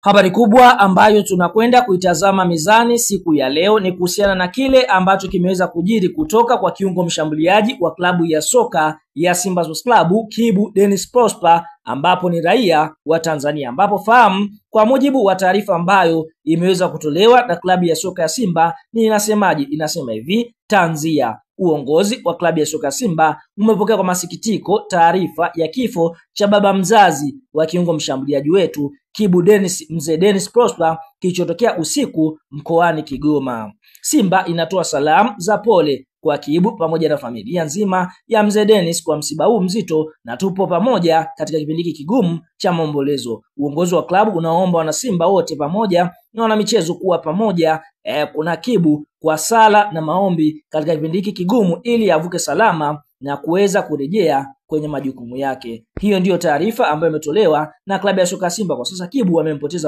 Habari kubwa ambayo tunakwenda kuitazama mezani siku ya leo ni kuhusiana na kile ambacho kimeweza kujiri kutoka kwa kiungo mshambuliaji wa klabu ya soka ya Simba Sports Club Kibu Denis Prosper, ambapo ni raia wa Tanzania, ambapo fahamu kwa mujibu wa taarifa ambayo imeweza kutolewa na klabu ya soka ya Simba ni inasemaje? Inasema hivi: tanzia, uongozi wa klabu ya soka Simba umepokea kwa masikitiko taarifa ya kifo cha baba mzazi wa kiungo mshambuliaji wetu Kibu Mzee Denis Prosper kilichotokea usiku mkoani Kigoma. Simba inatoa salamu za pole kwa Kibu pamoja na familia nzima ya Mzee Denis kwa msiba huu mzito, na tupo pamoja katika kipindi hiki kigumu cha maombolezo. Uongozi wa klabu unaomba wana Simba wote pamoja na wana michezo kuwa pamoja kuna Kibu kwa sala na maombi katika kipindi hiki kigumu ili avuke salama na kuweza kurejea kwenye majukumu yake. Hiyo ndiyo taarifa ambayo imetolewa na klabu ya soka Simba. Kwa sasa Kibu amempoteza